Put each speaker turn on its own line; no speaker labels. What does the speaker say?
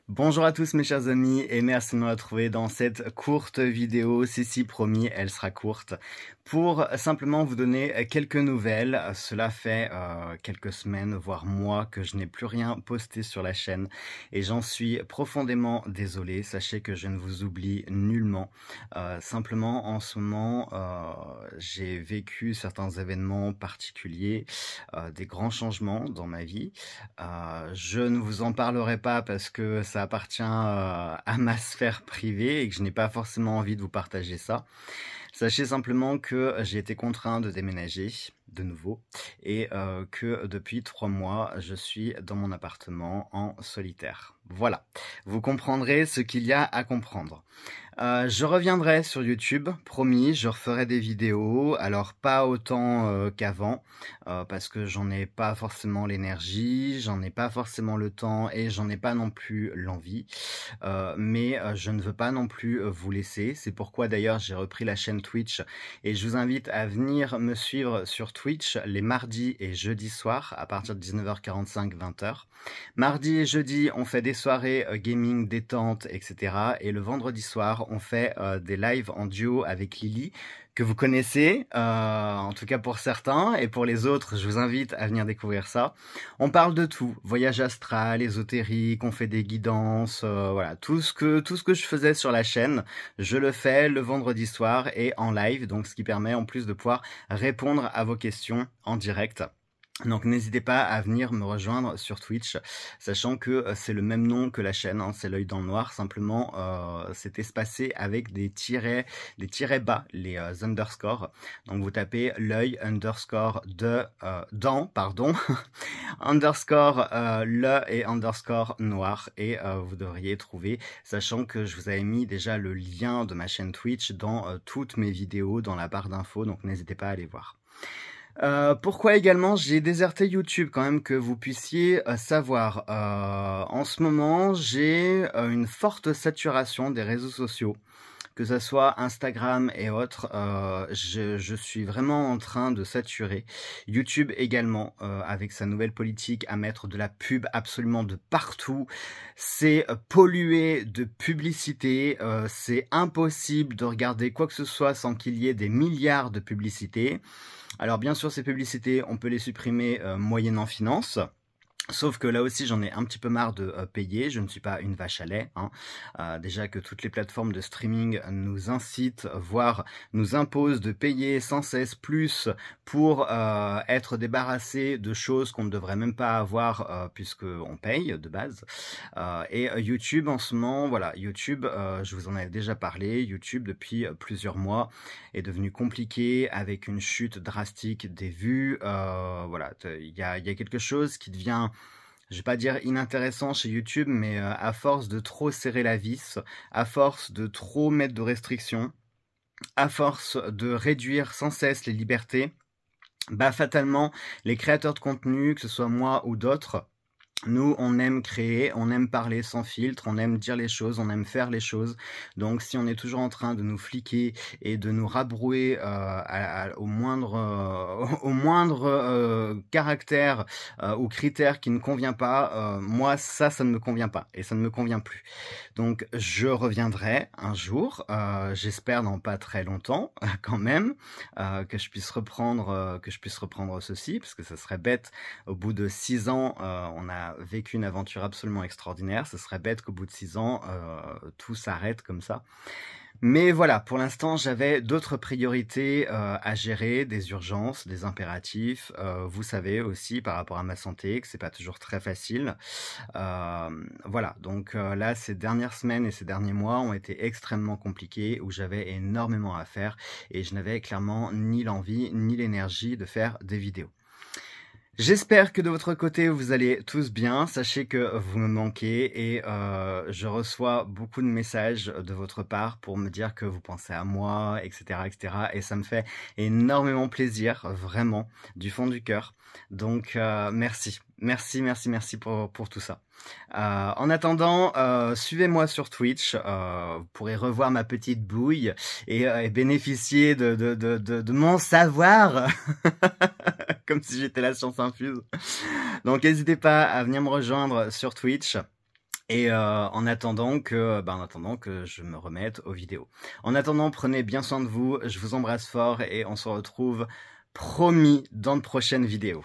Bonjour à tous mes chers amis et merci de me retrouver dans cette courte vidéo. Si promis, elle sera courte. Pour simplement vous donner quelques nouvelles. Cela fait quelques semaines, voire mois, que je n'ai plus rien posté sur la chaîne et j'en suis profondément désolé. Sachez que je ne vous oublie nullement. Simplement, en ce moment, j'ai vécu certains événements particuliers, des grands changements dans ma vie. Je ne vous en parlerai pas parce que ça appartient à ma sphère privée et que je n'ai pas forcément envie de vous partager ça. Sachez simplement que j'ai été contraint de déménager de nouveau et que depuis 3 mois, je suis dans mon appartement en solitaire. Voilà, vous comprendrez ce qu'il y a à comprendre. Je reviendrai sur YouTube, promis, je referai des vidéos, alors pas autant qu'avant, parce que j'en ai pas forcément l'énergie, j'en ai pas forcément le temps et j'en ai pas non plus l'envie, mais je ne veux pas non plus vous laisser. C'est pourquoi d'ailleurs j'ai repris la chaîne Twitch et je vous invite à venir me suivre sur Twitch les mardis et jeudis soirs à partir de 19h45, 20h. Mardi et jeudi, on fait des soirées gaming, détente, etc. Et le vendredi soir, on fait des lives en duo avec Lily, que vous connaissez, en tout cas pour certains, et pour les autres, je vous invite à venir découvrir ça. On parle de tout, voyage astral, ésotérique, on fait des guidances, voilà, tout ce que je faisais sur la chaîne, je le fais le vendredi soir et en live, donc ce qui permet en plus de pouvoir répondre à vos questions en direct. Donc n'hésitez pas à venir me rejoindre sur Twitch, sachant que c'est le même nom que la chaîne, hein, c'est l'œil dans le noir, simplement c'est espacé avec des tirets bas, les underscores. Donc vous tapez l'œil underscore underscore le et underscore noir et vous devriez trouver, sachant que je vous avais mis déjà le lien de ma chaîne Twitch dans toutes mes vidéos dans la barre d'infos, donc n'hésitez pas à aller voir. Pourquoi également j'ai déserté YouTube, quand même que vous puissiez savoir. En ce moment, j'ai une forte saturation des réseaux sociaux, que ce soit Instagram et autres. Je suis vraiment en train de saturer. YouTube également, avec sa nouvelle politique à mettre de la pub absolument de partout. C'est pollué de publicité. C'est impossible de regarder quoi que ce soit sans qu'il y ait des milliards de publicités. Alors bien sûr, ces publicités, on peut les supprimer moyennant finance. Sauf que là aussi, j'en ai un petit peu marre de payer. Je ne suis pas une vache à lait, hein. Déjà que toutes les plateformes de streaming nous incitent, voire nous imposent de payer sans cesse plus pour être débarrassé de choses qu'on ne devrait même pas avoir puisqu'on paye de base. Et YouTube en ce moment, voilà, YouTube, je vous en avais déjà parlé, YouTube depuis plusieurs mois est devenu compliqué avec une chute drastique des vues. Voilà, il y a quelque chose qui devient, je vais pas dire inintéressant chez YouTube, mais à force de trop serrer la vis, à force de trop mettre de restrictions, à force de réduire sans cesse les libertés, bah fatalement, les créateurs de contenu, que ce soit moi ou d'autres, nous, on aime créer, on aime parler sans filtre, on aime dire les choses, on aime faire les choses. Donc, si on est toujours en train de nous fliquer et de nous rabrouer au moindre caractère ou critère qui ne convient pas, moi, ça ne me convient pas et ça ne me convient plus. Donc, je reviendrai un jour, j'espère dans pas très longtemps quand même, que je puisse reprendre ceci, parce que ça serait bête. Au bout de 6 ans, on a vécu une aventure absolument extraordinaire. Ce serait bête qu'au bout de 6 ans, tout s'arrête comme ça. Mais voilà, pour l'instant, j'avais d'autres priorités à gérer, des urgences, des impératifs. Vous savez aussi, par rapport à ma santé, que c'est pas toujours très facile. Voilà, donc là, ces dernières semaines et ces derniers mois ont été extrêmement compliqués, où j'avais énormément à faire et je n'avais clairement ni l'envie ni l'énergie de faire des vidéos. J'espère que de votre côté, vous allez tous bien. Sachez que vous me manquez et je reçois beaucoup de messages de votre part pour me dire que vous pensez à moi, etc., etc. Et ça me fait énormément plaisir, vraiment, du fond du cœur. Donc, merci. Merci pour tout ça. En attendant, suivez-moi sur Twitch. Vous pourrez revoir ma petite bouille et bénéficier de mon savoir. Comme si j'étais la science infuse. Donc n'hésitez pas à venir me rejoindre sur Twitch. Et en attendant que je me remette aux vidéos. En attendant, prenez bien soin de vous, je vous embrasse fort et on se retrouve promis dans de prochaines vidéos.